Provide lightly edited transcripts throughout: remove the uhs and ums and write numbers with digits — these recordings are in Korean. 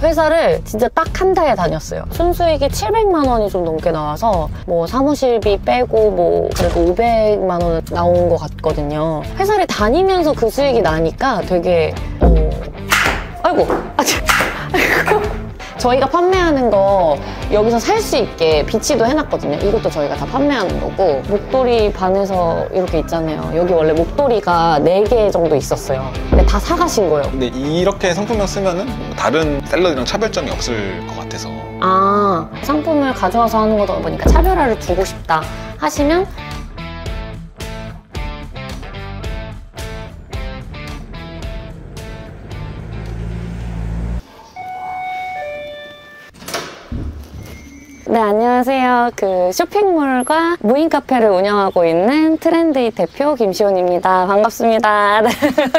회사를 진짜 딱 한 달 다녔어요. 순수익이 700만 원이 좀 넘게 나와서 뭐 사무실비 빼고 뭐 그래도 500만 원 나온 것 같거든요. 회사를 다니면서 그 수익이 나니까 되게 아이고 저희가 판매하는 거 여기서 살 수 있게 비치도 해놨거든요. 이것도 저희가 다 판매하는 거고, 목도리 반에서 이렇게 있잖아요. 여기 원래 목도리가 4개 정도 있었어요. 근데 다 사가신 거예요. 근데 이렇게 상품명 쓰면은 다른 셀러들이랑 차별점이 없을 것 같아서. 아, 상품을 가져와서 하는 거다 보니까 차별화를 두고 싶다 하시면 네, 안녕하세요. 그 쇼핑몰과 무인 카페를 운영하고 있는 트렌드잇 대표 김시온입니다. 반갑습니다. 네.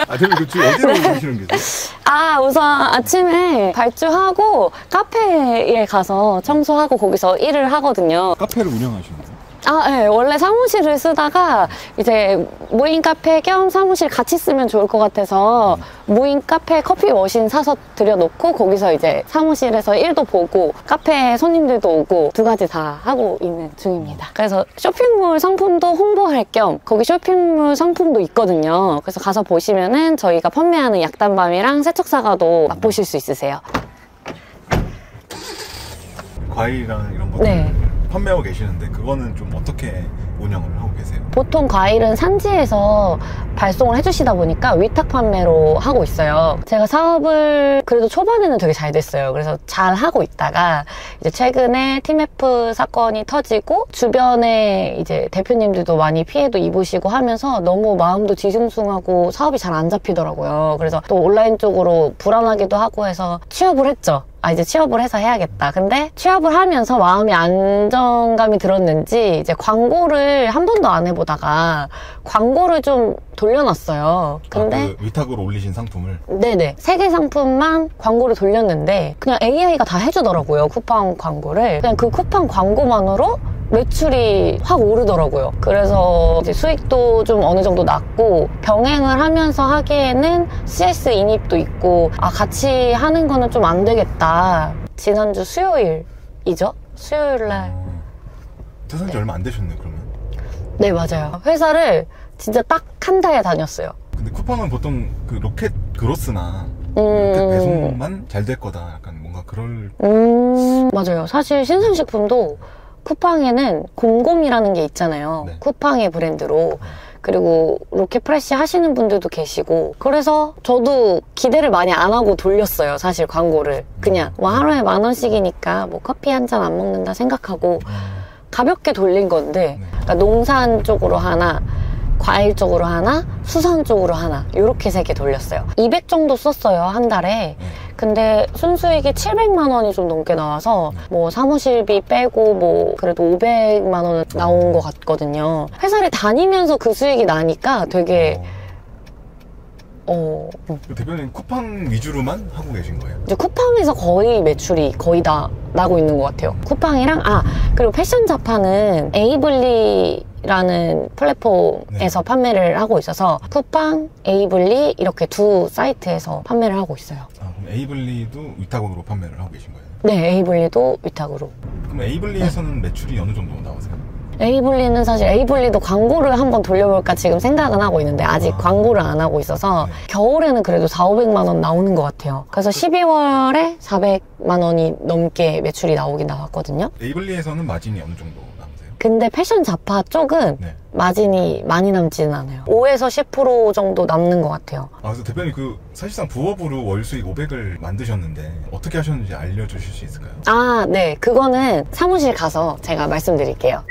아, 대표님 그 지금 어디로 오시는 거죠? 아, 우선 아침에 발주하고 카페에 가서 청소하고 거기서 일을 하거든요. 카페를 운영하시는 거예요? 아, 네. 원래 사무실을 쓰다가 이제 무인 카페 겸 사무실 같이 쓰면 좋을 것 같아서 무인 카페 커피 머신 사서 들여놓고 거기서 이제 사무실에서 일도 보고 카페 손님들도 오고 두 가지 다 하고 있는 중입니다. 그래서 쇼핑몰 상품도 홍보할 겸 거기 쇼핑몰 상품도 있거든요. 그래서 가서 보시면은 저희가 판매하는 약단밤이랑 세척사과도 맛보실 수 있으세요. 과일이랑 이런 것들 네. 판매하고 계시는데 그거는 좀 어떻게 운영을 하고 계세요? 보통 과일은 산지에서 발송을 해주시다 보니까 위탁 판매로 하고 있어요. 제가 사업을 그래도 초반에는 되게 잘 됐어요. 그래서 잘 하고 있다가 이제 최근에 TMF 사건이 터지고 주변에 이제 대표님들도 많이 피해도 입으시고 하면서 너무 마음도 뒤숭숭하고 사업이 잘 안 잡히더라고요. 그래서 또 온라인 쪽으로 불안하기도 하고 해서 취업을 했죠. 아, 이제 취업을 해서 해야겠다. 근데 취업을 하면서 마음이 안정감이 들었는지 이제 광고를 한 번도 안 해보다가 광고를 좀 돌려놨어요. 근데 아, 그 위탁으로 올리신 상품을? 네네. 3개 상품만 광고를 돌렸는데 그냥 AI가 다 해주더라고요. 쿠팡 광고를. 그냥 그 쿠팡 광고만으로 매출이 확 오르더라고요. 그래서 이제 수익도 좀 어느 정도 났고 병행을 하면서 하기에는 CS 인입도 있고 아 같이 하는 거는 좀 안 되겠다. 지난주 수요일이죠? 수요일날 퇴사한 지 얼마 안 되셨네요, 그러면? 네, 맞아요. 회사를 진짜 딱 한 달 다녔어요. 근데 쿠팡은 보통 그 로켓 그로스나 로켓 배송만 잘 될 거다 약간 뭔가 그럴 맞아요. 사실 신선식품도 쿠팡에는 곰곰이라는 게 있잖아요. 네. 쿠팡의 브랜드로. 그리고 로켓 프레시 하시는 분들도 계시고 그래서 저도 기대를 많이 안 하고 돌렸어요. 사실 광고를. 그냥 뭐 하루에 10,000원씩이니까 뭐 커피 한 잔 안 먹는다 생각하고 가볍게 돌린 건데 그러니까 농산 쪽으로 하나 과일 쪽으로 하나, 수산 쪽으로 하나 이렇게 3개 돌렸어요. 200 정도 썼어요, 한 달에. 근데 순수익이 700만 원이 좀 넘게 나와서 뭐 사무실비 빼고 뭐 그래도 500만 원 나온 것 같거든요. 회사를 다니면서 그 수익이 나니까 되게 대표님 쿠팡 위주로만 하고 계신 거예요? 이제 쿠팡에서 거의 매출이 거의 다 나고 있는 것 같아요. 쿠팡이랑 그리고 패션 자파는 에이블리라는 플랫폼에서 판매를 하고 있어서 쿠팡, 에이블리 이렇게 두 사이트에서 판매를 하고 있어요. 아, 그럼 에이블리도 위탁으로 판매를 하고 계신 거예요? 네, 에이블리도 위탁으로. 그럼 에이블리에서는 매출이 어느 정도 나오세요? 에이블리는 사실 에이블리도 광고를 한번 돌려볼까 지금 생각은 하고 있는데 아직 광고를 안 하고 있어서 겨울에는 그래도 400~500만 원 나오는 것 같아요. 그래서 12월에 400만 원이 넘게 매출이 나오긴 나왔거든요. 에이블리에서는 마진이 어느 정도 남으세요? 근데 패션 자파 쪽은 마진이 많이 남지는 않아요. 5에서 10% 정도 남는 것 같아요. 아, 그래서 대표님 그 사실상 부업으로 월 수익 500을 만드셨는데 어떻게 하셨는지 알려주실 수 있을까요? 아, 네. 그거는 사무실 가서 제가 말씀드릴게요.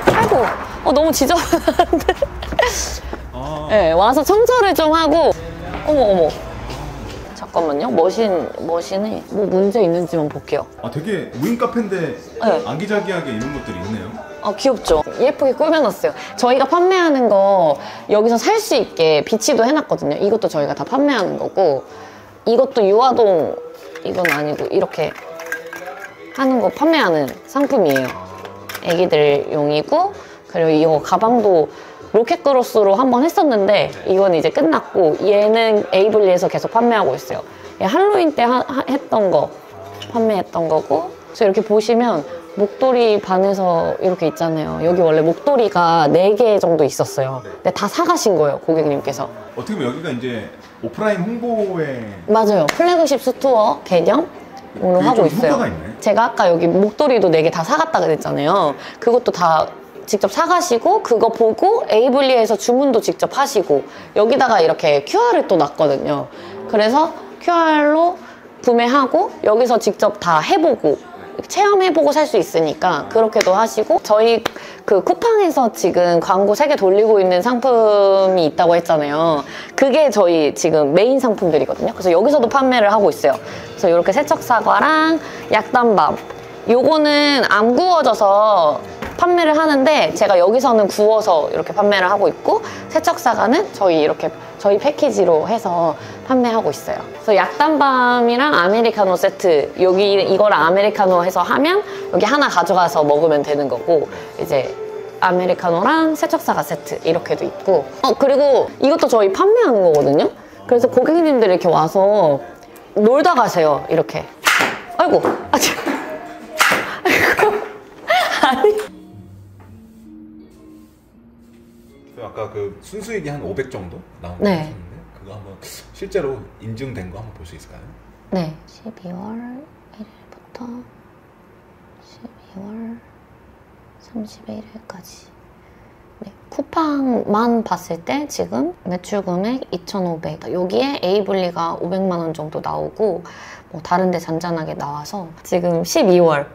아이고, 너무 지저분한데? 네, 와서 청소를 좀 하고. 어머. 잠깐만요. 머신에 뭐 문제 있는지만 볼게요. 아, 되게 무인 카페인데 아기자기하게 이런 것들이 있네요. 아, 귀엽죠? 예쁘게 꾸며놨어요. 저희가 판매하는 거 여기서 살 수 있게 비치도 해놨거든요. 이것도 저희가 다 판매하는 거고 이것도 유아동 이건 아니고 이렇게 하는 거 판매하는 상품이에요. 애기들용이고 그리고 이거 가방도 로켓그로스로 한번 했었는데 이건 이제 끝났고 얘는 에이블리에서 계속 판매하고 있어요. 할로윈 때 했던 거 판매했던 거고, 그래서 이렇게 보시면 목도리 반에서 이렇게 있잖아요. 여기 원래 목도리가 4개 정도 있었어요. 근데 다 사가신 거예요, 고객님께서. 어떻게 보면 여기가 이제 오프라인 홍보에 맞아요. 플래그십 스토어 개념으로 하고 있어요. 효과가 있네. 제가 아까 여기 목도리도 4개 다 사갔다 그랬잖아요. 그것도 다 직접 사가시고, 그거 보고 에이블리에서 주문도 직접 하시고, 여기다가 이렇게 QR을 또 놨거든요. 그래서 QR로 구매하고 여기서 직접 다 해보고 체험해보고 살 수 있으니까 그렇게도 하시고, 저희 그 쿠팡에서 지금 광고 3개 돌리고 있는 상품이 있다고 했잖아요. 그게 저희 지금 메인 상품들이거든요. 그래서 여기서도 판매를 하고 있어요. 그래서 이렇게 세척사과랑 약단밤, 요거는 안 구워져서 판매를 하는데 제가 여기서는 구워서 이렇게 판매를 하고 있고, 세척사과는 저희 패키지로 해서 판매하고 있어요. 그래서 약단밤이랑 아메리카노 세트, 이거랑 아메리카노 해서 하면 여기 하나 가져가서 먹으면 되는 거고, 이제 아메리카노랑 세척사과 세트 이렇게도 있고, 그리고 이것도 저희 판매하는 거거든요. 그래서 고객님들이 이렇게 와서 놀다 가세요. 이렇게. 아이고, 아니. 아까 그 순수익이 한 500 정도 나온 거 네. 같은데 그거 한번 실제로 인증된 거 한번 볼 수 있을까요? 네. 12월 1일부터 12월 31일까지. 네. 쿠팡만 봤을 때 지금 매출 금액 2,500. 여기에 에이블리가 500만 원 정도 나오고, 뭐 다른 데 잔잔하게 나와서 지금 12월이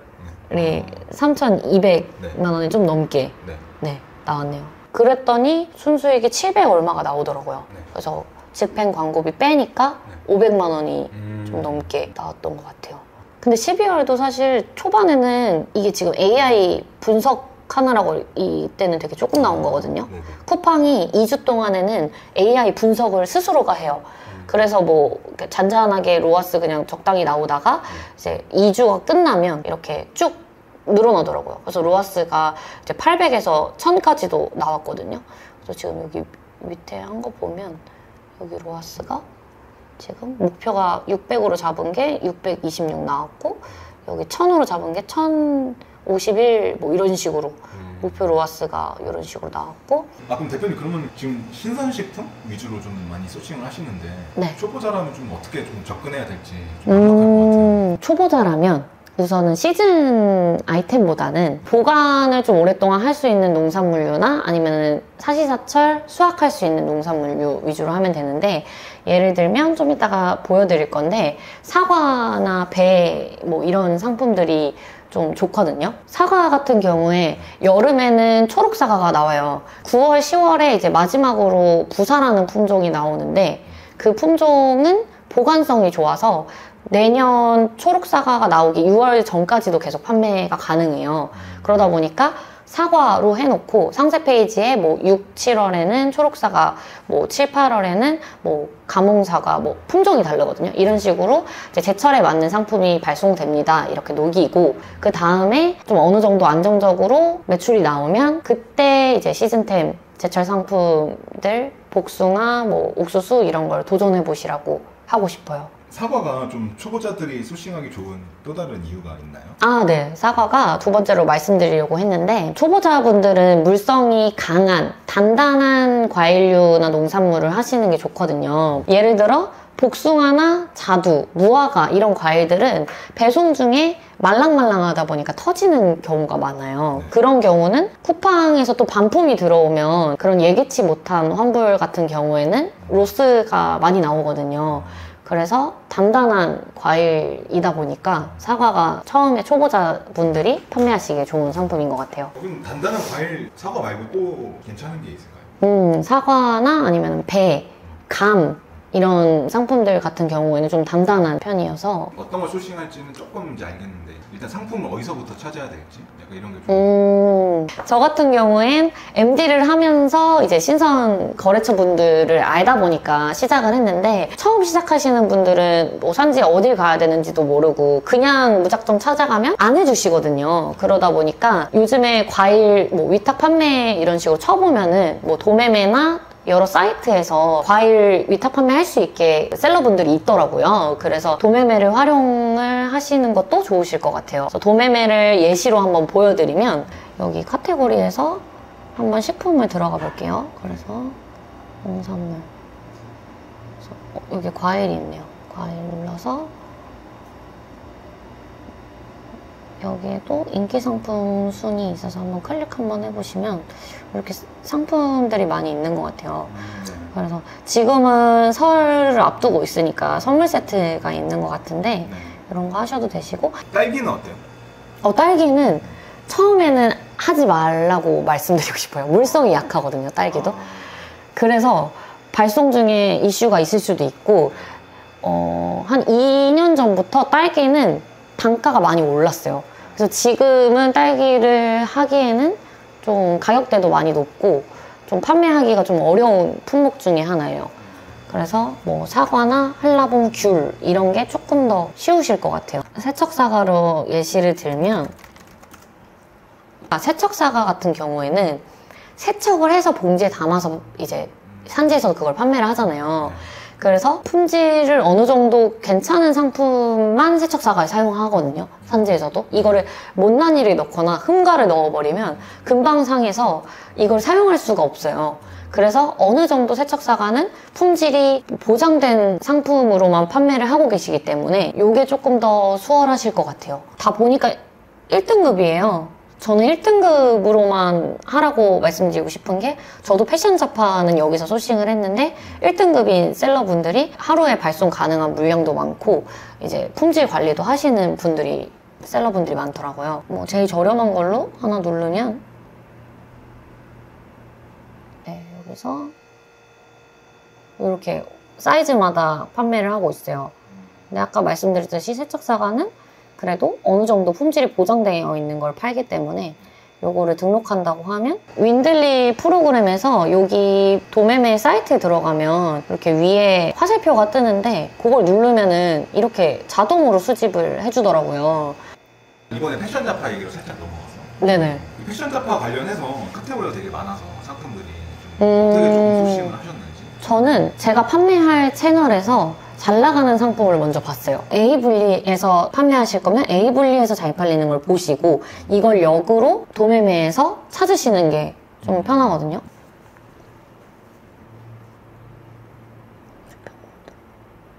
3,200만 원이 좀 넘게 네, 나왔네요. 그랬더니 순수익이 700 얼마가 나오더라고요. 네. 그래서 집행 광고비 빼니까 네. 500만 원이 좀 넘게 나왔던 것 같아요. 근데 12월도 사실 초반에는 이게 지금 AI 분석하느라고 이때는 되게 조금 나온 거거든요. 네네. 쿠팡이 2주 동안에는 AI 분석을 스스로가 해요. 그래서 뭐 잔잔하게 로아스 그냥 적당히 나오다가 이제 2주가 끝나면 이렇게 쭉 늘어나더라고요. 그래서 로아스가 이제 800에서 1000까지도 나왔거든요. 그래서 지금 여기 밑에 한 거 보면 여기 로아스가 지금 목표가 600으로 잡은 게 626 나왔고, 여기 1000으로 잡은 게 1051 뭐 이런 식으로 목표 로아스가 이런 식으로 나왔고. 그럼 대표님 그러면 지금 신선식품 위주로 좀 많이 소싱을 하시는데 네. 초보자라면 좀 어떻게 좀 접근해야 될지 좀 막막할 것 같아요. 초보자라면 우선은 시즌 아이템보다는 보관을 좀 오랫동안 할 수 있는 농산물류나 아니면 사시사철 수확할 수 있는 농산물류 위주로 하면 되는데, 예를 들면 좀 이따가 보여드릴 건데 사과나 배 뭐 이런 상품들이 좀 좋거든요. 사과 같은 경우에 여름에는 초록 사과가 나와요. 9월, 10월에 이제 마지막으로 부사라는 품종이 나오는데, 그 품종은 보관성이 좋아서 내년 초록 사과가 나오기 6월 전까지도 계속 판매가 가능해요. 그러다 보니까 사과로 해놓고 상세 페이지에 뭐 6, 7월에는 초록 사과, 뭐 7, 8월에는 뭐 가몽 사과, 뭐 품종이 다르거든요. 이런 식으로 이제 제철에 맞는 상품이 발송됩니다. 이렇게 녹이고, 그 다음에 좀 어느 정도 안정적으로 매출이 나오면 그때 이제 시즌템 제철 상품들 복숭아, 뭐 옥수수 이런 걸 도전해 보시라고 하고 싶어요. 사과가 좀 초보자들이 소싱하기 좋은 또 다른 이유가 있나요? 네. 사과가 두 번째로 말씀드리려고 했는데, 초보자분들은 물성이 강한 단단한 과일류나 농산물을 하시는 게 좋거든요. 예를 들어 복숭아나 자두, 무화과 이런 과일들은 배송 중에 말랑말랑하다 보니까 터지는 경우가 많아요. 네. 그런 경우는 쿠팡에서 또 반품이 들어오면 그런 예기치 못한 환불 같은 경우에는 로스가 많이 나오거든요. 그래서 단단한 과일이다 보니까 사과가 처음에 초보자분들이 판매하시기에 좋은 상품인 것 같아요. 그럼 단단한 과일 사과 말고 또 괜찮은 게 있을까요? 사과나 아니면 배, 감 이런 상품들 같은 경우에는 좀 단단한 편이어서. 어떤 걸 소싱할지는 조금 이제 알겠는데 일단 상품을 어디서부터 찾아야 될지 약간 이런 게 좀. 저 같은 경우엔 MD를 하면서 이제 신선 거래처 분들을 알다 보니까 시작을 했는데, 처음 시작하시는 분들은 뭐 산지 어딜 가야 되는지도 모르고 그냥 무작정 찾아가면 안 해주시거든요. 그러다 보니까 요즘에 과일 뭐 위탁 판매 이런 식으로 쳐보면은 뭐 도매매나 여러 사이트에서 과일 위탁 판매할 수 있게 셀러분들이 있더라고요. 그래서 도매매를 활용을 하시는 것도 좋으실 것 같아요. 그래서 도매매를 예시로 한번 보여드리면 여기 카테고리에서 한번 식품을 들어가 볼게요. 그래서 농산물. 그래서 여기 과일이 있네요. 과일 눌러서 여기에도 인기 상품 순위 있어서 한번 클릭 한번 해보시면 이렇게 상품들이 많이 있는 것 같아요. 그래서 지금은 설을 앞두고 있으니까 선물 세트가 있는 것 같은데 이런 거 하셔도 되시고. 딸기는 어때요? 딸기는 처음에는 하지 말라고 말씀드리고 싶어요. 물성이 약하거든요, 딸기도. 그래서 발송 중에 이슈가 있을 수도 있고 한 2년 전부터 딸기는 단가가 많이 올랐어요. 그래서 지금은 딸기를 하기에는 좀 가격대도 많이 높고 좀 판매하기가 좀 어려운 품목 중에 하나예요. 그래서 뭐 사과나 한라봉, 귤 이런 게 조금 더 쉬우실 것 같아요. 세척사과로 예시를 들면 세척사과 같은 경우에는 세척을 해서 봉지에 담아서 이제 산지에서 그걸 판매를 하잖아요. 그래서 품질을 어느 정도 괜찮은 상품만 세척사과에 사용하거든요. 산지에서도. 이거를 못난이를 넣거나 흠가를 넣어버리면 금방 상해서 이걸 사용할 수가 없어요. 그래서 어느 정도 세척사과는 품질이 보장된 상품으로만 판매를 하고 계시기 때문에 이게 조금 더 수월하실 것 같아요. 다 보니까 1등급이에요. 저는 1등급으로만 하라고 말씀드리고 싶은 게 저도 패션 잡화는 여기서 소싱을 했는데 1등급인 셀러분들이 하루에 발송 가능한 물량도 많고 이제 품질 관리도 하시는 분들이 셀러분들이 많더라고요. 뭐 제일 저렴한 걸로 하나 누르면 네, 여기서 이렇게 사이즈마다 판매를 하고 있어요. 근데 아까 말씀드렸듯이 세척사과는 그래도 어느 정도 품질이 보장되어 있는 걸 팔기 때문에 요거를 등록한다고 하면 윈들리 프로그램에서 여기 도매매 사이트에 들어가면 이렇게 위에 화살표가 뜨는데 그걸 누르면은 이렇게 자동으로 수집을 해주더라고요. 이번에 패션 잡화 얘기로 살짝 넘어가서 네네. 패션 잡화 관련해서 카테고리가 되게 많아서 상품들이 좀 어떻게 좀 소싱을 하셨는지. 저는 제가 판매할 채널에서 잘 나가는 상품을 먼저 봤어요. A분리에서 판매하실 거면 A분리에서 잘 팔리는 걸 보시고 이걸 역으로 도매매에서 찾으시는 게 좀 편하거든요.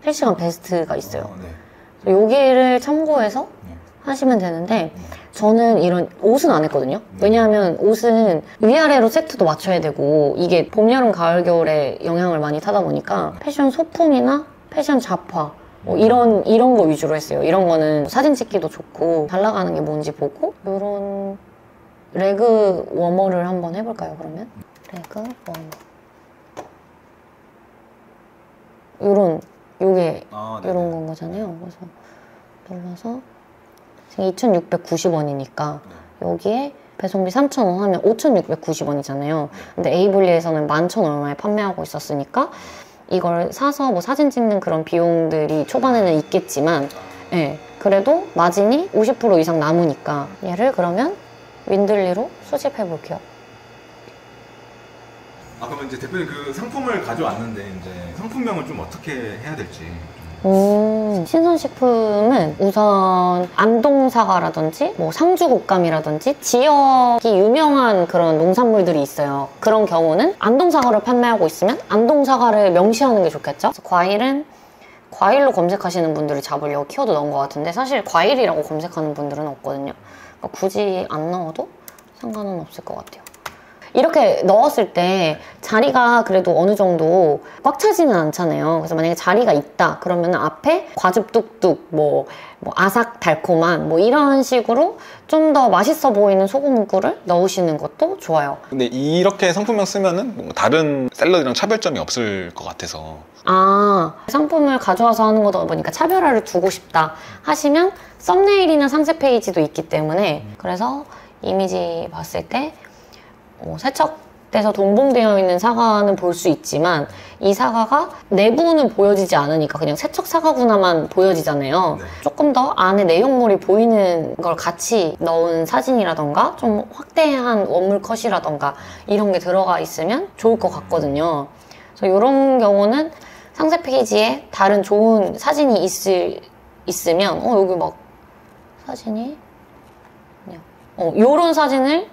실시간 베스트가 있어요. 네. 여기를 참고해서 하시면 되는데 저는 이런 옷은 안 했거든요. 왜냐하면 옷은 위아래로 세트도 맞춰야 되고 이게 봄, 여름, 가을, 겨울에 영향을 많이 타다 보니까 패션 소품이나 패션 잡화 뭐 이런 거 위주로 했어요. 이런 거는 사진 찍기도 좋고 잘 나가는 게 뭔지 보고 이런 레그 워머를 한번 해볼까요? 그러면 레그 워머 요게 요런 건 거잖아요. 그래서 눌러서 2,690원이니까 여기에 배송비 3,000원 하면 5,690원이잖아요. 근데 A분리에서는 11,000 얼마에 판매하고 있었으니까 이걸 사서 뭐 사진 찍는 그런 비용들이 초반에는 있겠지만 예, 그래도 마진이 50% 이상 남으니까 얘를 그러면 윈들리로 수집해 볼게요. 그러면 이제 대표님 그 상품을 가져왔는데 이제 상품명을 좀 어떻게 해야 될지. 신선식품은 우선 안동사과라든지 뭐 상주곶감이라든지 지역이 유명한 그런 농산물들이 있어요. 그런 경우는 안동사과를 판매하고 있으면 안동사과를 명시하는 게 좋겠죠. 과일은 과일로 검색하시는 분들이 잡으려고 키워드 넣은 것 같은데 사실 과일이라고 검색하는 분들은 없거든요. 그러니까 굳이 안 넣어도 상관은 없을 것 같아요. 이렇게 넣었을 때 자리가 그래도 어느 정도 꽉 차지는 않잖아요. 그래서 만약에 자리가 있다 그러면 앞에 과즙 뚝뚝 뭐 아삭 달콤한 뭐 이런 식으로 좀 더 맛있어 보이는 소금 문구를 넣으시는 것도 좋아요. 근데 이렇게 상품명 쓰면은 뭔가 다른 셀러들이랑 차별점이 없을 것 같아서. 상품을 가져와서 하는 거다 보니까 차별화를 두고 싶다 하시면 썸네일이나 상세 페이지도 있기 때문에 그래서 이미지 봤을 때 세척 팩트에서 동봉되어 있는 사과는 볼 수 있지만 이 사과가 내부는 보여지지 않으니까 그냥 세척 사과구나만 보여지잖아요. 네. 조금 더 안에 내용물이 보이는 걸 같이 넣은 사진이라던가 좀 확대한 원물 컷이라던가 이런 게 들어가 있으면 좋을 것 같거든요. 그래서 이런 경우는 상세 페이지에 다른 좋은 사진이 있으면 여기 막 사진이 요런 사진을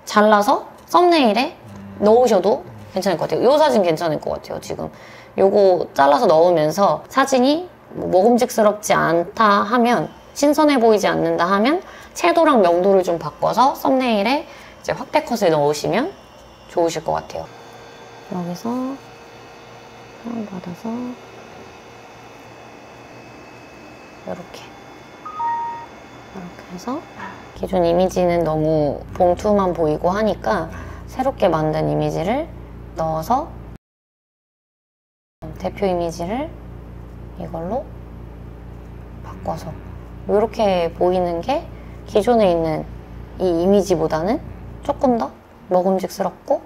잘라서 썸네일에 넣으셔도 괜찮을 것 같아요. 이 사진 괜찮을 것 같아요. 지금 요거 잘라서 넣으면서 사진이 먹음직스럽지 않다 하면, 신선해 보이지 않는다 하면 채도랑 명도를 좀 바꿔서 썸네일에 이제 확대 컷을 넣으시면 좋으실 것 같아요. 여기서 다운받아서 이렇게 해서 기존 이미지는 너무 봉투만 보이고 하니까 새롭게 만든 이미지를 넣어서 대표 이미지를 이걸로 바꿔서 이렇게 보이는 게 기존에 있는 이 이미지보다는 조금 더 먹음직스럽고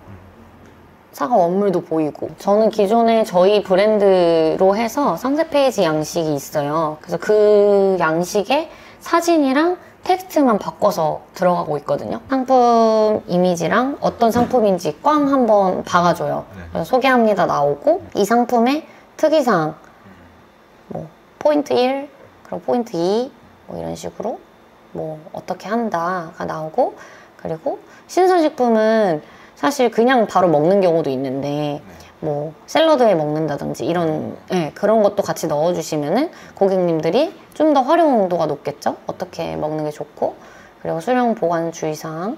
사과 원물도 보이고, 저는 기존에 저희 브랜드로 해서 상세 페이지 양식이 있어요. 그래서 그 양식에 사진이랑 텍스트만 바꿔서 들어가고 있거든요. 상품 이미지랑 어떤 상품인지 꽝 한번 박아줘요. 그래서 소개합니다 나오고, 이 상품의 특이사항, 뭐 포인트 1, 그리고 포인트 2, 뭐 이런 식으로 뭐 어떻게 한다가 나오고, 그리고 신선식품은 사실 그냥 바로 먹는 경우도 있는데 뭐 샐러드에 먹는다든지 이런 그런 것도 같이 넣어주시면은 고객님들이 좀 더 활용도가 높겠죠? 어떻게 먹는 게 좋고, 그리고 수령 보관 주의사항,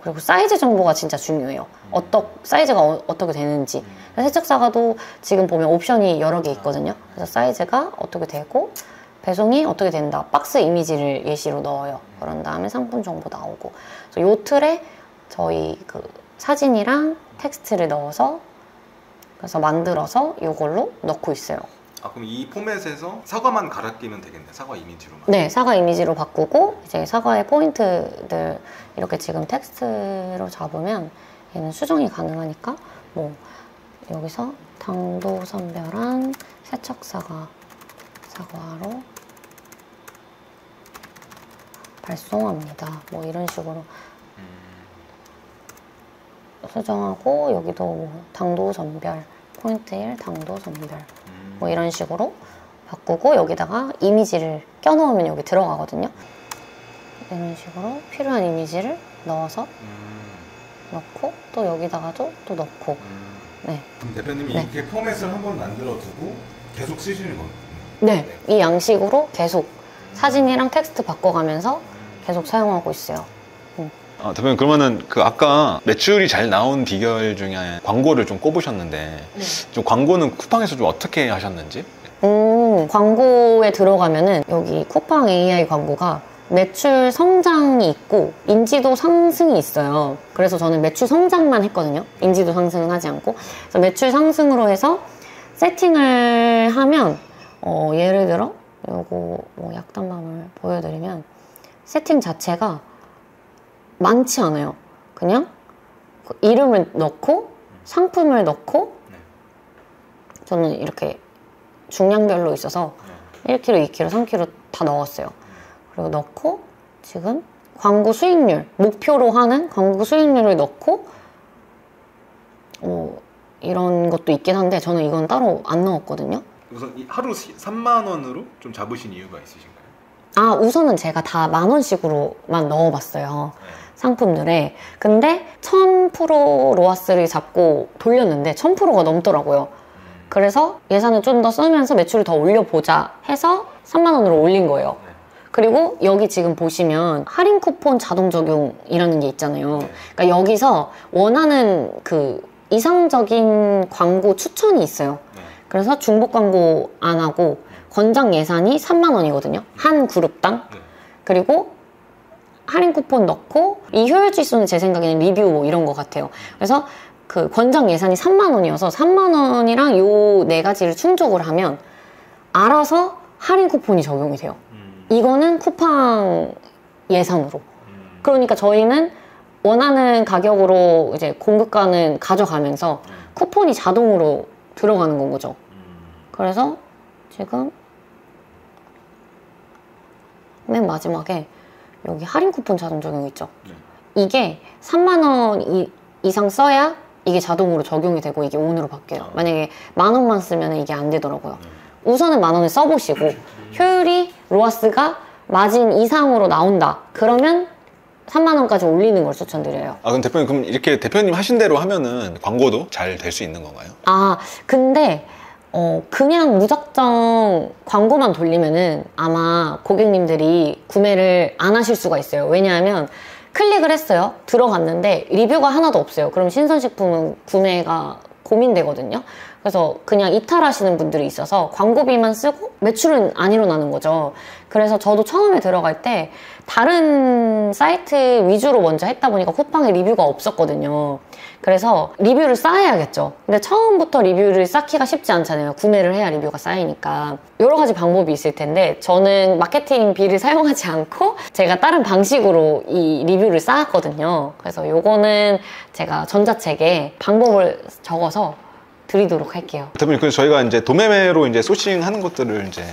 그리고 사이즈 정보가 진짜 중요해요. 사이즈가 어떻게 되는지. 세척 사과도 지금 보면 옵션이 여러 개 있거든요. 그래서 사이즈가 어떻게 되고 배송이 어떻게 된다. 박스 이미지를 예시로 넣어요. 그런 다음에 상품 정보 나오고. 그래서 요 틀에 저희 그 사진이랑 텍스트를 넣어서 그래서 만들어서 이걸로 넣고 있어요. 아, 그럼 이 포맷에서 사과만 갈아 끼면 되겠네. 사과 이미지로만. 네, 사과 이미지로 바꾸고 이제 사과의 포인트들 이렇게 지금 텍스트로 잡으면 얘는 수정이 가능하니까 뭐 여기서 당도 선별한 세척 사과로 발송합니다. 뭐 이런 식으로 수정하고, 여기도 뭐 당도 선별, 포인트 1 당도 선별 뭐 이런 식으로 바꾸고, 여기다가 이미지를 껴넣으면 여기 들어가거든요. 이런 식으로 필요한 이미지를 넣어서 넣고, 또 여기다가도 또 넣고. 네. 그럼 대표님이 이렇게 포맷을 한번 만들어 두고 계속 쓰시는 거예요? 네, 이 양식으로 계속 사진이랑 텍스트 바꿔가면서 계속 사용하고 있어요. 대표님, 그러면은 그 아까 매출이 잘 나온 비결 중에 광고를 좀 꼽으셨는데 좀 광고는 쿠팡에서 좀 어떻게 하셨는지? 광고에 들어가면은 여기 쿠팡 AI 광고가 매출 성장이 있고 인지도 상승이 있어요. 그래서 저는 매출 성장만 했거든요. 인지도 상승은 하지 않고. 그래서 매출 상승으로 해서 세팅을 하면 예를 들어 요거 뭐 약단밤을 보여드리면 세팅 자체가 많지 않아요. 그냥 이름을 넣고 상품을 넣고, 저는 이렇게 중량별로 있어서 1kg, 2kg, 3kg 다 넣었어요. 그리고 넣고 지금 광고 수익률, 목표로 하는 광고 수익률을 넣고 이런 것도 있긴 한데 저는 이건 따로 안 넣었거든요. 우선 하루 3만 원으로 좀 잡으신 이유가 있으신가요? 우선은 제가 다 10,000원씩으로만 넣어봤어요. 상품들에. 근데 1000% 로아스를 잡고 돌렸는데 1000%가 넘더라고요. 그래서 예산을 좀 더 쓰면서 매출을 더 올려보자 해서 30,000원으로 올린 거예요. 그리고 여기 지금 보시면 할인 쿠폰 자동 적용이라는 게 있잖아요. 그러니까 여기서 원하는 그 이상적인 광고 추천이 있어요. 그래서 중복 광고 안 하고 권장 예산이 30,000원이거든요. 한 그룹당. 그리고 할인 쿠폰 넣고, 이 효율 지수는 제 생각에는 리뷰 뭐 이런 거 같아요. 그래서 그 권장 예산이 30,000원이어서 30,000원이랑 요 네 가지를 충족을 하면 알아서 할인 쿠폰이 적용이 돼요. 이거는 쿠팡 예산으로. 그러니까 저희는 원하는 가격으로 이제 공급가는 가져가면서 쿠폰이 자동으로 들어가는 건 거죠. 그래서 지금 맨 마지막에 여기 할인 쿠폰 자동 적용 있죠. 이게 3만 원 이상 써야 이게 자동으로 적용이 되고 이게 온으로 바뀌어요. 만약에 10,000원만 쓰면 이게 안 되더라고요. 우선은 10,000원을 써보시고 효율이 로아스가 마진 이상으로 나온다. 그러면 30,000원까지 올리는 걸 추천드려요. 아, 그럼 대표님, 그럼 이렇게 대표님 하신 대로 하면은 광고도 잘 될 수 있는 건가요? 아, 근데 그냥 무작정 광고만 돌리면은 아마 고객님들이 구매를 안 하실 수가 있어요. 왜냐하면 클릭을 했어요. 들어갔는데 리뷰가 하나도 없어요. 그럼 신선식품은 구매가 고민되거든요. 그래서 그냥 이탈하시는 분들이 있어서 광고비만 쓰고 매출은 안 일어나는 거죠. 그래서 저도 처음에 들어갈 때 다른 사이트 위주로 먼저 했다 보니까 쿠팡에 리뷰가 없었거든요. 그래서 리뷰를 쌓아야겠죠. 근데 처음부터 리뷰를 쌓기가 쉽지 않잖아요. 구매를 해야 리뷰가 쌓이니까. 여러 가지 방법이 있을 텐데 저는 마케팅비를 사용하지 않고 제가 다른 방식으로 이 리뷰를 쌓았거든요. 그래서 요거는 제가 전자책에 방법을 적어서 드리도록 할게요. 대표님, 그래서 저희가 이제 도매매로 이제 소싱하는 것들을 이제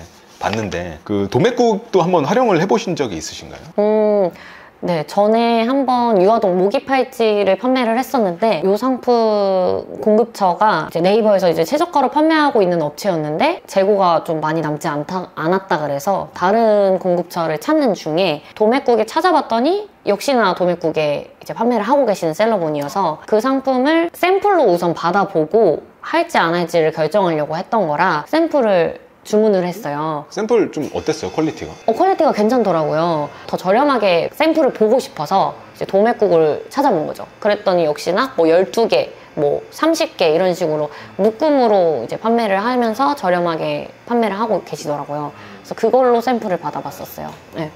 봤는데 그 도매국도 한번 활용을 해보신 적이 있으신가요? 네, 전에 한번 유아동 모기 팔찌를 판매를 했었는데 이 상품 공급처가 이제 네이버에서 이제 최저가로 판매하고 있는 업체였는데 재고가 좀 많이 남지 않았다 그래서 다른 공급처를 찾는 중에 도매국에 찾아봤더니 역시나 도매국에 이제 판매를 하고 계시는 셀러분이어서 그 상품을 샘플로 우선 받아보고 할지 안 할지를 결정하려고 했던 거라 샘플을 주문을 했어요. 샘플 좀 어땠어요? 퀄리티가? 퀄리티가 괜찮더라고요. 더 저렴하게 샘플을 보고 싶어서 이제 도매국을 찾아본 거죠. 그랬더니 역시나 뭐 12개, 뭐 30개 이런 식으로 묶음으로 이제 판매를 하면서 저렴하게 판매를 하고 계시더라고요. 그래서 그걸로 샘플을 받아봤었어요. 네.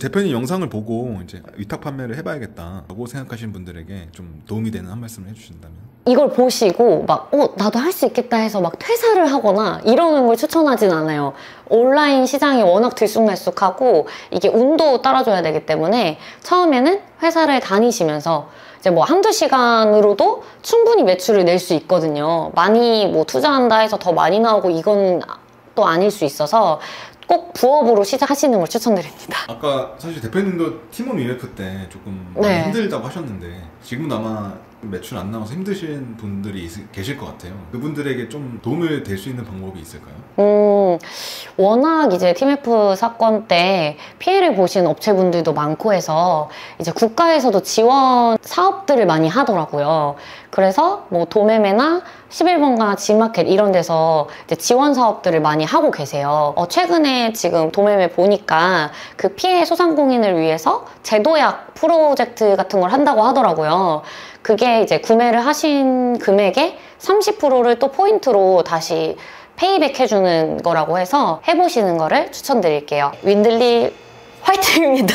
대표님 영상을 보고 이제 위탁 판매를 해봐야겠다라고 생각하시는 분들에게 좀 도움이 되는 한 말씀을 해주신다면? 이걸 보시고 막 나도 할 수 있겠다 해서 막 퇴사를 하거나 이러는 걸 추천하진 않아요. 온라인 시장이 워낙 들쑥날쑥하고 이게 운도 따라줘야 되기 때문에 처음에는 회사를 다니시면서 이제 뭐 한두 시간으로도 충분히 매출을 낼 수 있거든요. 많이 뭐 투자한다 해서 더 많이 나오고 이건 또 아닐 수 있어서 꼭 부업으로 시작하시는 걸 추천드립니다. 아까 사실 대표님도 팀원 UF 때 조금 많이 힘들다고 하셨는데 지금은 아마 매출 안 나와서 힘드신 분들이 계실 것 같아요. 그분들에게 좀 도움을 될 수 있는 방법이 있을까요? 워낙 이제 TMF 사건 때 피해를 보신 업체분들도 많고 해서 이제 국가에서도 지원 사업들을 많이 하더라고요. 그래서 뭐 도매매나 11번가 G마켓 이런 데서 이제 지원 사업들을 많이 하고 계세요. 최근에 지금 도매매 보니까 그 피해 소상공인을 위해서 제도약 프로젝트 같은 걸 한다고 하더라고요. 그게 이제 구매를 하신 금액의 30%를 또 포인트로 다시 페이백 해주는 거라고 해서 해보시는 거를 추천드릴게요. 윈들리 화이팅입니다.